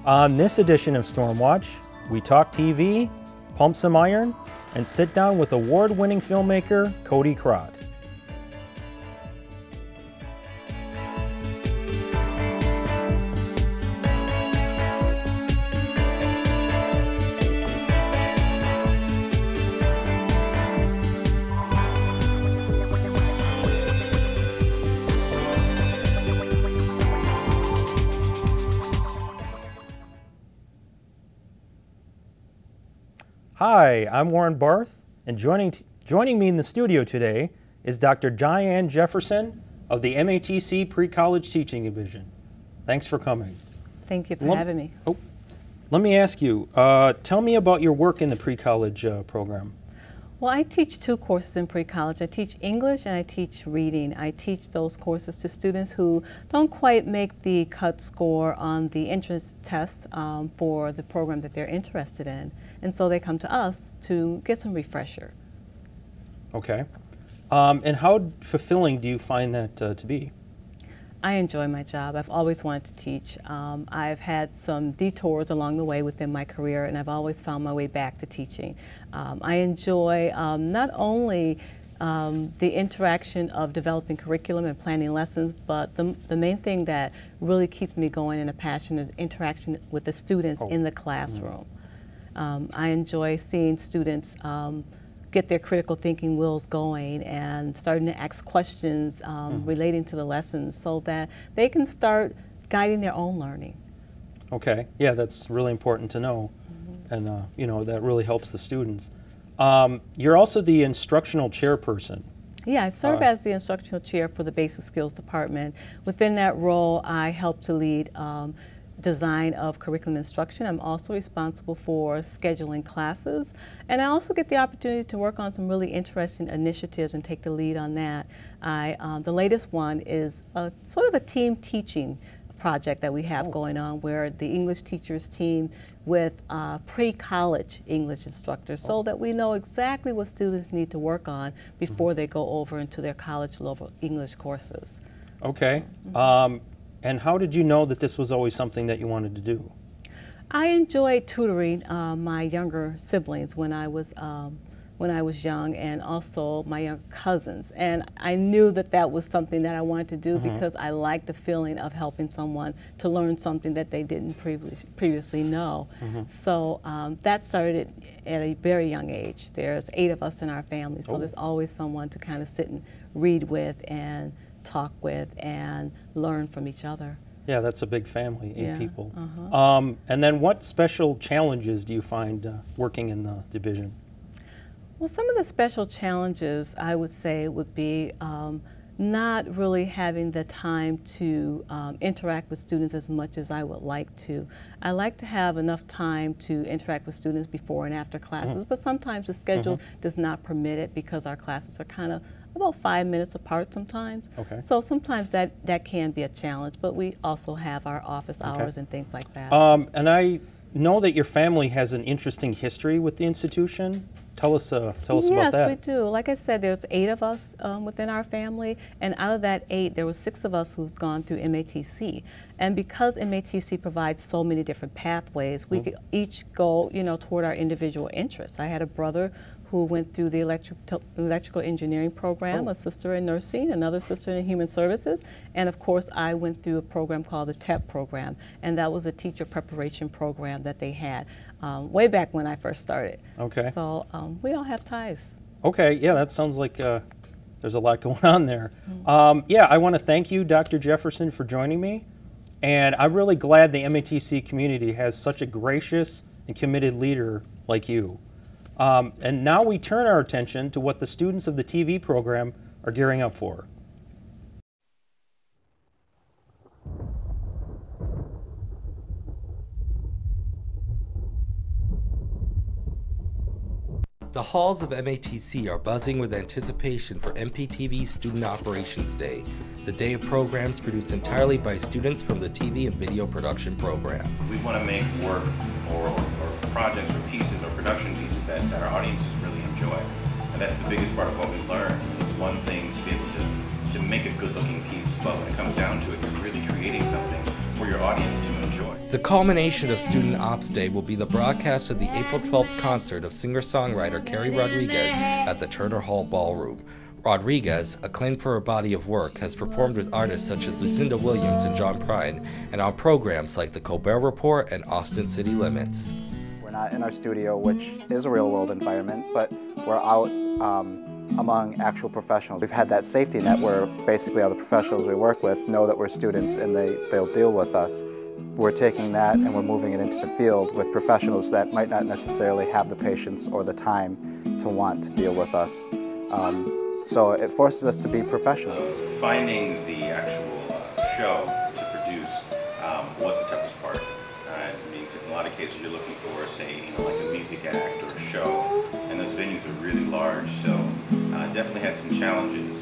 On this edition of Stormwatch, we talk TV, pump some iron, and sit down with award-winning filmmaker Cody. Hi, I'm Warren Barth, and joining me in the studio today is Dr. Diane Jefferson of the MATC Pre-College Teaching Division. Thanks for coming. Thank you for having me. Let me ask you, tell me about your work in the pre-college program. Well, I teach two courses in pre-college. I teach English and I teach reading. I teach those courses to students who don't quite make the cut score on the entrance test for the program that they're interested in. And so they come to us to get some refresher. Okay. And how fulfilling do you find that to be? I enjoy my job. I've always wanted to teach. I've had some detours along the way within my career, and I've always found my way back to teaching. I enjoy not only the interaction of developing curriculum and planning lessons, but the main thing that really keeps me going and a passion is interaction with the students in the classroom. I enjoy seeing students get their critical thinking wheels going and starting to ask questions relating to the lessons so that they can start guiding their own learning. Okay, yeah, that's really important to know, and you know, that really helps the students. You're also the Instructional Chairperson. Yeah, I serve as the Instructional Chair for the Basic Skills Department. Within that role, I help to lead design of curriculum instruction. I'm also responsible for scheduling classes, and I also get the opportunity to work on some really interesting initiatives and take the lead on that. The latest one is sort of a team teaching project that we have going on, where the English teachers team with pre-college English instructors so that we know exactly what students need to work on before they go over into their college level English courses. Okay. And how did you know that this was always something that you wanted to do? I enjoyed tutoring my younger siblings when I was young, and also my young cousins. And I knew that that was something that I wanted to do because I liked the feeling of helping someone to learn something that they didn't previously know. So that started at a very young age. There's 8 of us in our family, so there's always someone to kind of sit and read with and talk with and learn from each other. Yeah, that's a big family, 8 people. And then what special challenges do you find working in the division? Well, some of the special challenges I would say would be not really having the time to interact with students as much as I would like to. I like to have enough time to interact with students before and after classes, but sometimes the schedule does not permit it because our classes are kind of about 5 minutes apart sometimes. So sometimes that can be a challenge, but we also have our office hours and things like that. And I know that your family has an interesting history with the institution. Tell us about that. Yes, we do. Like I said, there's 8 of us within our family, and out of that 8, there were 6 of us who's gone through MATC. And because MATC provides so many different pathways, we could each go, you know, toward our individual interests. I had a brother who went through the electrical engineering program, a sister in nursing, another sister in human services, and of course I went through a program called the TEP program, and that was a teacher preparation program that they had way back when I first started. So we all have ties. Okay, yeah, that sounds like there's a lot going on there. Yeah, I want to thank you, Dr. Jefferson, for joining me, and I'm really glad the MATC community has such a gracious and committed leader like you. And now we turn our attention to what the students of the TV program are gearing up for. The halls of MATC are buzzing with anticipation for MPTV Student Operations Day, the day of programs produced entirely by students from the TV and video production program. We want to make work or projects or pieces or production pieces that our audiences really enjoy. And that's the biggest part of what we learn. It's one thing to be able to make a good looking piece, but when it comes down to it, you're really creating something for your audience to enjoy. The culmination of Student Ops Day will be the broadcast of the April 12th concert of singer-songwriter Carrie Rodriguez at the Turner Hall Ballroom. Rodriguez, acclaimed for her body of work, has performed with artists such as Lucinda Williams and John Prine, and on programs like The Colbert Report and Austin City Limits. We're not in our studio, which is a real-world environment, but we're out among actual professionals. We've had that safety net where basically all the professionals we work with know that we're students and they'll deal with us. We're taking that and we're moving it into the field with professionals that might not necessarily have the patience or the time to want to deal with us. So it forces us to be professional. Finding the actual show to produce was the toughest part. I mean, because in a lot of cases you're looking for, say, like a music act or a show, and those venues are really large, so definitely had some challenges.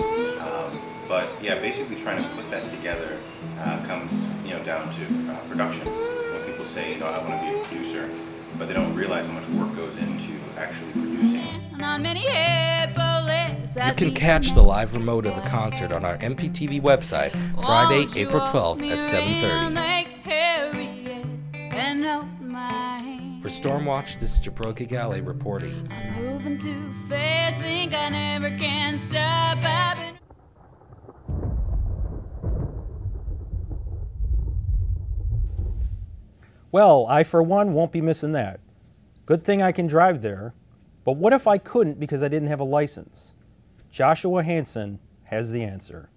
But yeah, basically trying to put that together comes, down to production. When people say, I want to be a producer, but they don't realize how much work goes into actually producing. You can catch the live remote of the concert on our MPTV website Friday, April 12th at 7:30. For Stormwatch, this is Japril Gigale reporting. I'm moving too fast, think I never can stop. Well, I for one won't be missing that. Good thing I can drive there, but what if I couldn't because I didn't have a license? Joshua Hansen has the answer.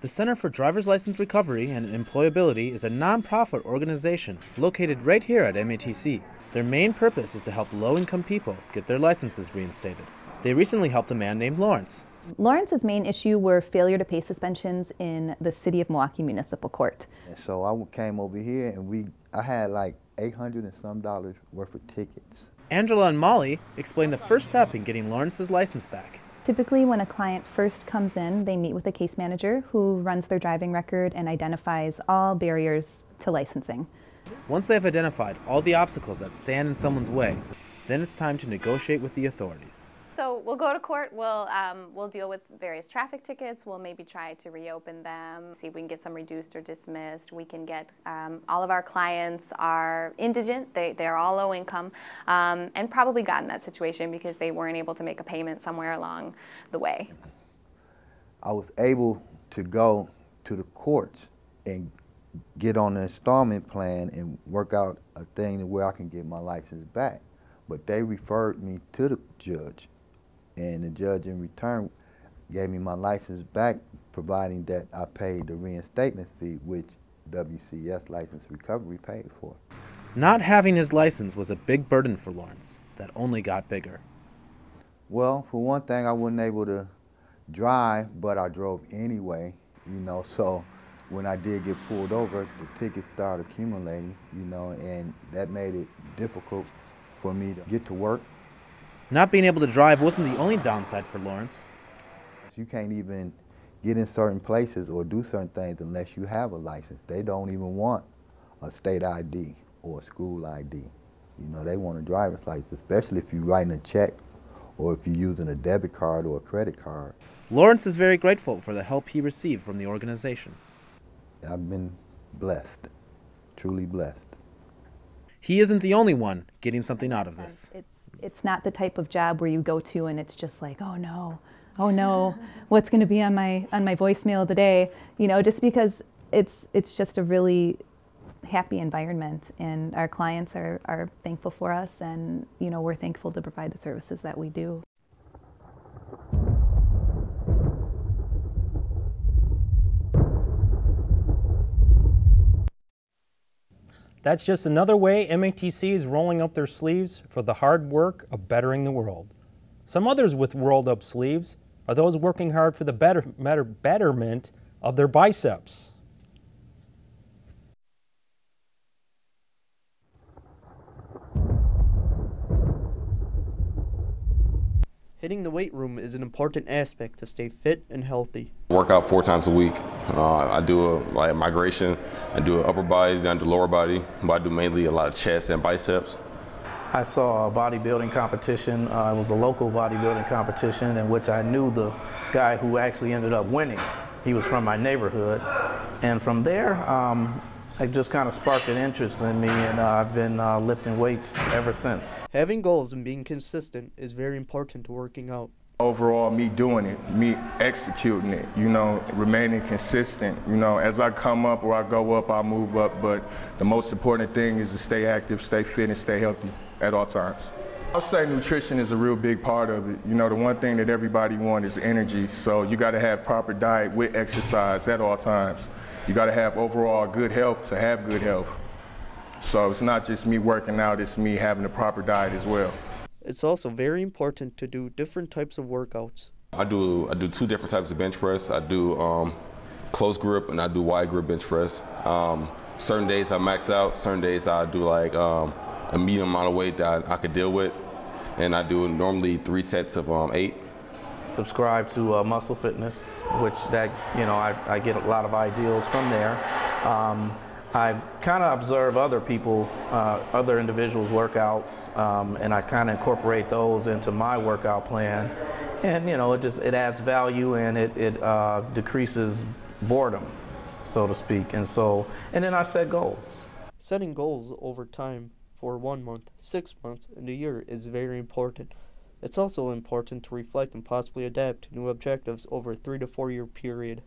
The Center for Driver's License Recovery and Employability is a non-profit organization located right here at MATC. Their main purpose is to help low-income people get their licenses reinstated. They recently helped a man named Lawrence. Lawrence's main issue were failure to pay suspensions in the City of Milwaukee Municipal Court. And so I came over here and I had like $800 and some worth of tickets. Angela and Molly explained the first step in getting Lawrence's license back. Typically when a client first comes in, they meet with a case manager who runs their driving record and identifies all barriers to licensing. Once they've identified all the obstacles that stand in someone's way, then it's time to negotiate with the authorities. So we'll go to court, we'll deal with various traffic tickets, we'll maybe try to reopen them, see if we can get some reduced or dismissed. We can get, all of our clients are indigent, they're all low income, and probably got in that situation because they weren't able to make a payment somewhere along the way. I was able to go to the courts and get on an installment plan and work out a thing where I can get my license back. But they referred me to the judge. And the judge in return gave me my license back, providing that I paid the reinstatement fee, which WCS License Recovery paid for. Not having his license was a big burden for Lawrence that only got bigger. Well, for one thing, I wasn't able to drive, but I drove anyway, so when I did get pulled over, the tickets started accumulating, and that made it difficult for me to get to work. Not being able to drive wasn't the only downside for Lawrence. You can't even get in certain places or do certain things unless you have a license. They don't even want a state ID or a school ID. They want a driver's license, especially if you're writing a check or if you're using a debit card or a credit card. Lawrence is very grateful for the help he received from the organization. I've been blessed, truly blessed. He isn't the only one getting something out of this. It's not the type of job where you go to and it's just like, oh no, what's going to be on my voicemail today? Just because it's just a really happy environment, and our clients are thankful for us, and we're thankful to provide the services that we do. That's just another way MATC is rolling up their sleeves for the hard work of bettering the world. Some others with rolled up sleeves are those working hard for the betterment of their biceps. Hitting the weight room is an important aspect to stay fit and healthy. I work out 4 times a week. I do a migration, I do an upper body, then I do lower body, but I do mainly a lot of chest and biceps. I saw a bodybuilding competition. It was a local bodybuilding competition in which I knew the guy who actually ended up winning. He was from my neighborhood. And from there, it just kind of sparked an interest in me, and I've been lifting weights ever since. Having goals and being consistent is very important to working out. Overall, me doing it, me executing it, you know, remaining consistent. You know, as I come up or I go up, I move up, but the most important thing is to stay active, stay fit, and stay healthy at all times. I'll say nutrition is a real big part of it. You know, the one thing that everybody wants is energy, so you got to have proper diet with exercise at all times. You got to have overall good health to have good health. So it's not just me working out, it's me having a proper diet as well. It's also very important to do different types of workouts. I do 2 different types of bench press. I do close grip and I do wide grip bench press. Certain days I max out, certain days I do like a medium amount of weight that I could deal with. And I do normally 3 sets of 8. Subscribe to Muscle Fitness, which that, you know, I get a lot of ideals from there. I kind of observe other people, other individuals' workouts, and I kind of incorporate those into my workout plan. And you know, it adds value and it decreases boredom, so to speak. And then I set goals. Setting goals over time for 1 month, 6 months, and a year is very important. It's also important to reflect and possibly adapt to new objectives over a 3 to 4 year period.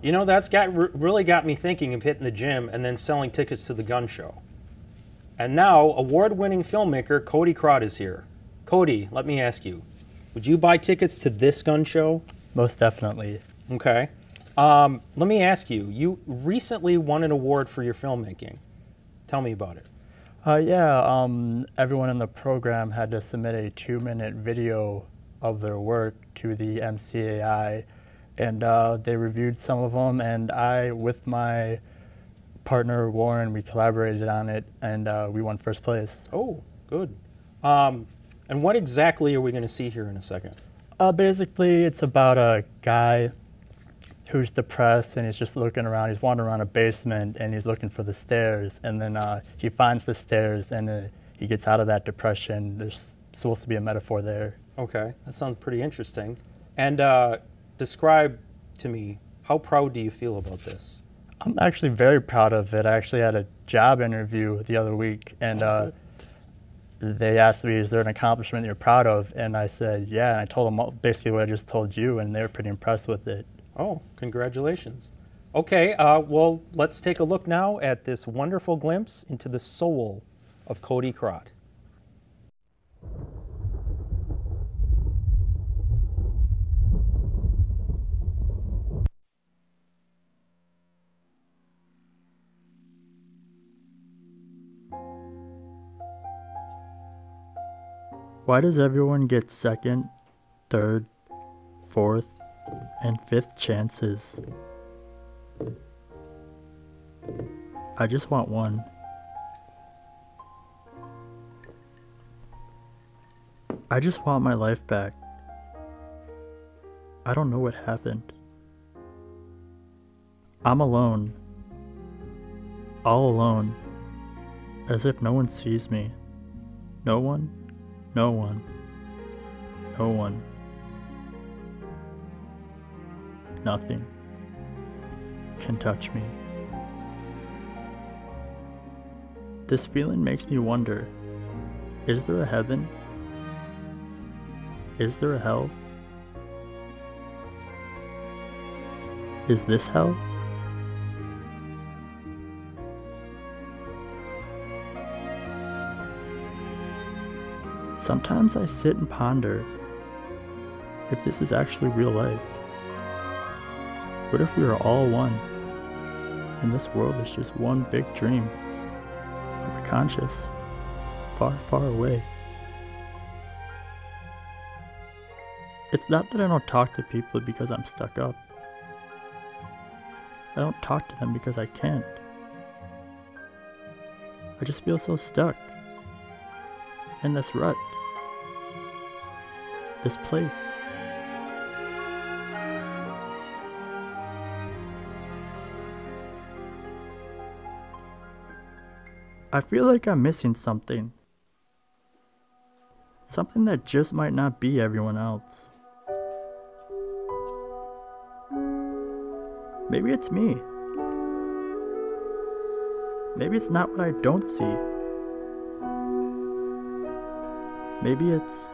You know, that's really got me thinking of hitting the gym and then selling tickets to the gun show. And now, award-winning filmmaker Cody Crott is here. Cody, let me ask you, would you buy tickets to this gun show? Most definitely. Okay. Let me ask you, you recently won an award for your filmmaking. Tell me about it. Everyone in the program had to submit a 2-minute video of their work to the MCAI, and they reviewed some of them, and I, with my partner Warren, we collaborated on it, and we won first place. Oh, good. And what exactly are we going to see here in a second? Basically, it's about a guy who's depressed, and he's just looking around. He's wandering around a basement, and he's looking for the stairs, and then he finds the stairs, and he gets out of that depression. There's supposed to be a metaphor there. Okay, that sounds pretty interesting. And describe to me, how proud do you feel about this? I'm actually very proud of it. I actually had a job interview the other week, and they asked me, is there an accomplishment you're proud of? And I said, yeah, and I told them basically what I just told you, and they were pretty impressed with it. Oh, congratulations. Okay, well, let's take a look now at this wonderful glimpse into the soul of Cody Crott. Why does everyone get second, third, fourth, and fifth chances? I just want one. I just want my life back. I don't know what happened. I'm alone. All alone. As if no one sees me. No one. No one. No one. Nothing can touch me. This feeling makes me wonder, is there a heaven? Is there a hell? Is this hell? Sometimes I sit and ponder if this is actually real life. What if we are all one, and this world is just one big dream of a conscious, far, far away? It's not that I don't talk to people because I'm stuck up. I don't talk to them because I can't. I just feel so stuck in this rut, this place. I feel like I'm missing something. Something that just might not be everyone else. Maybe it's me. Maybe it's not what I don't see. Maybe it's...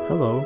Hello.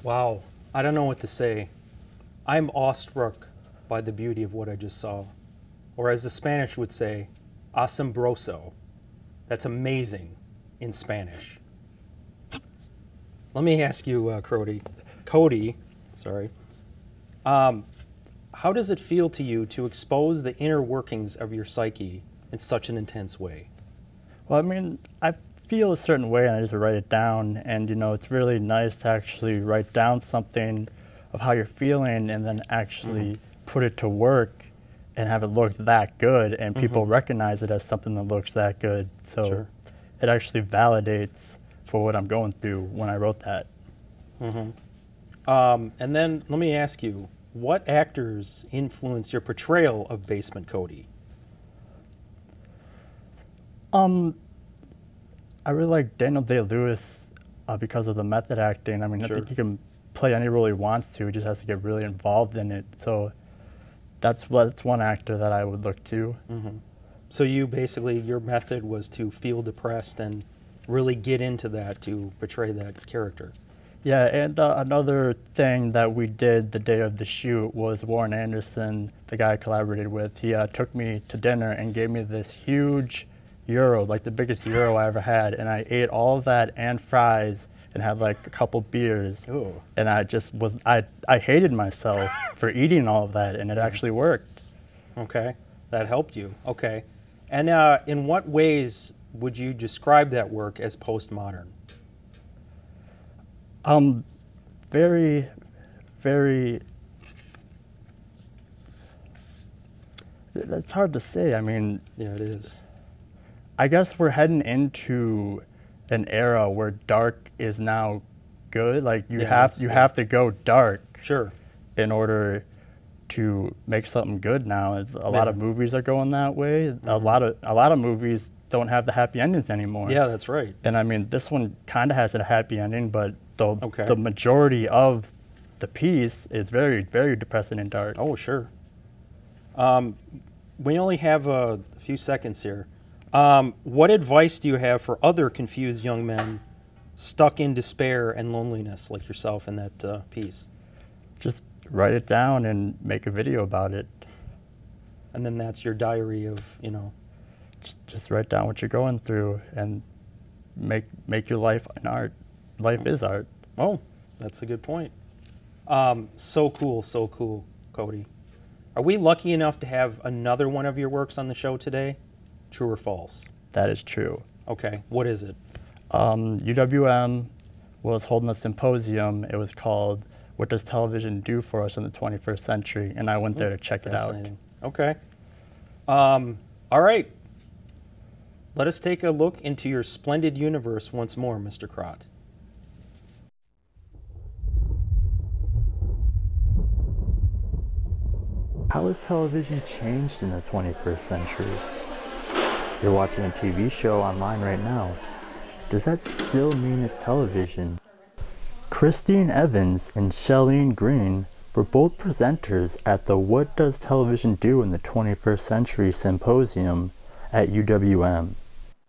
Wow, I don't know what to say. I'm awestruck by the beauty of what I just saw. Or as the Spanish would say, asombroso. That's amazing in Spanish. Let me ask you, Cody, sorry. How does it feel to you to expose the inner workings of your psyche in such an intense way? Well, I mean, I feel a certain way and I just write it down, and you know, it's really nice to actually write down something of how you're feeling and then actually put it to work and have it look that good, and people recognize it as something that looks that good. So it actually validates for what I'm going through when I wrote that. And then let me ask you, what actors influenced your portrayal of Baseman Cody? I really like Daniel Day-Lewis because of the method acting. I mean, I think he can play any role he wants to. He just has to get really involved in it. So that's one actor that I would look to. So you basically, your method was to feel depressed and really get into that to portray that character. Yeah, and another thing that we did the day of the shoot was Warren Anderson, the guy I collaborated with, he took me to dinner and gave me this huge gyro, like the biggest gyro I ever had, and I ate all of that and fries and had like a couple beers. Ooh. And I just was, I hated myself for eating all of that, and it actually worked. Okay, that helped you. Okay, and in what ways would you describe that work as postmodern? Very, very, that's hard to say. I mean, yeah, it is. I guess we're heading into an era where dark is now good. Like you have to go dark. Sure. In order to make something good now. A lot of movies are going that way. A lot of movies don't have the happy endings anymore. Yeah, that's right. And I mean, this one kind of has a happy ending, but the majority of the piece is very, very depressing and dark. Oh, sure. We only have a few seconds here. What advice do you have for other confused young men stuck in despair and loneliness like yourself in that piece? Just write it down and make a video about it. And then that's your diary of, you know. Just write down what you're going through and make your life an art. Life is art. Oh, that's a good point. So cool, Cody. Are we lucky enough to have another one of your works on the show today? True or false? That is true. Okay, what is it? UWM was holding a symposium. It was called What Does Television Do for Us in the 21st Century? And I went there to check it out. Okay. All right. Let us take a look into your splendid universe once more, Mr. Crott. How has television changed in the 21st century? You're watching a TV show online right now. Does that still mean it's television? Christine Evans and Shelleen Green were both presenters at the What Does Television Do in the 21st Century Symposium at UWM.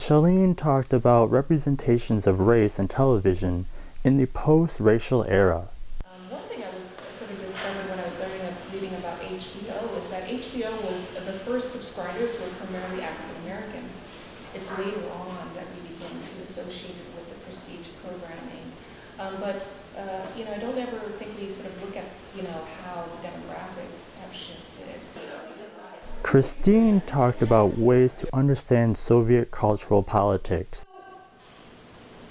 Shalene talked about representations of race in television in the post-racial era. One thing I was sort of discovered when I was reading about HBO is that HBO was the first subscribers were primarily African American. It's later on that we began to associate it with the prestige programming. I don't ever think we sort of look at, how demographics have shifted. Christine talked about ways to understand Soviet cultural politics.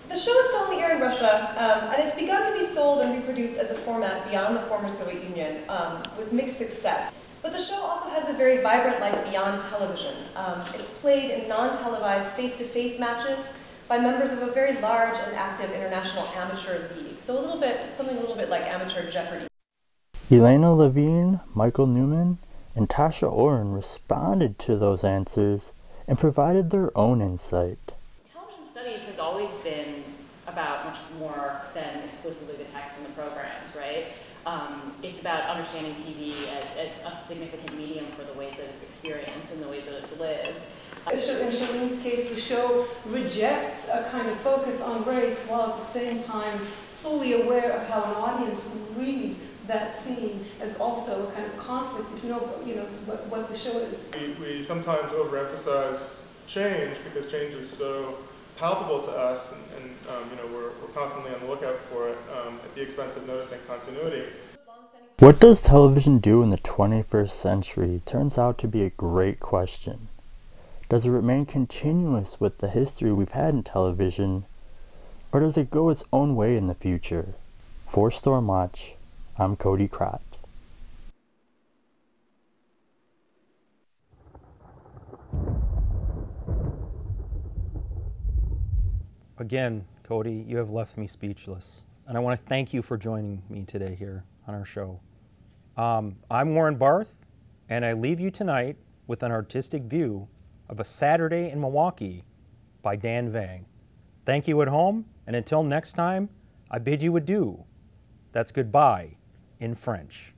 The show is still in the air in Russia, and it's begun to be sold and reproduced as a format beyond the former Soviet Union, with mixed success. But the show also has a very vibrant life beyond television. It's played in non-televised face-to-face matches by members of a very large and active international amateur league. So something a little bit like amateur Jeopardy. Elena Levine, Michael Newman, and Tasha Oren responded to those answers and provided their own insight. Television studies has always been about much more than exclusively the text and the programs, right? It's about understanding TV as a significant medium for the ways that it's experienced and the ways that it's lived. In Shalene's case, the show rejects a kind of focus on race while at the same time fully aware of how an audience would read that scene as also a kind of conflict between what the show is. We sometimes overemphasize change because change is so palpable to us, and we're constantly on the lookout for it at the expense of noticing continuity. What does television do in the 21st century turns out to be a great question. Does it remain continuous with the history we've had in television, or does it go its own way in the future? For Stormwatch, I'm Cody Krott. Again, Cody, you have left me speechless. And I want to thank you for joining me today here on our show. I'm Warren Barth, and I leave you tonight with an artistic view of A Saturday in Milwaukee by Dan Vang. Thank you at home, and until next time, I bid you adieu. That's goodbye in French.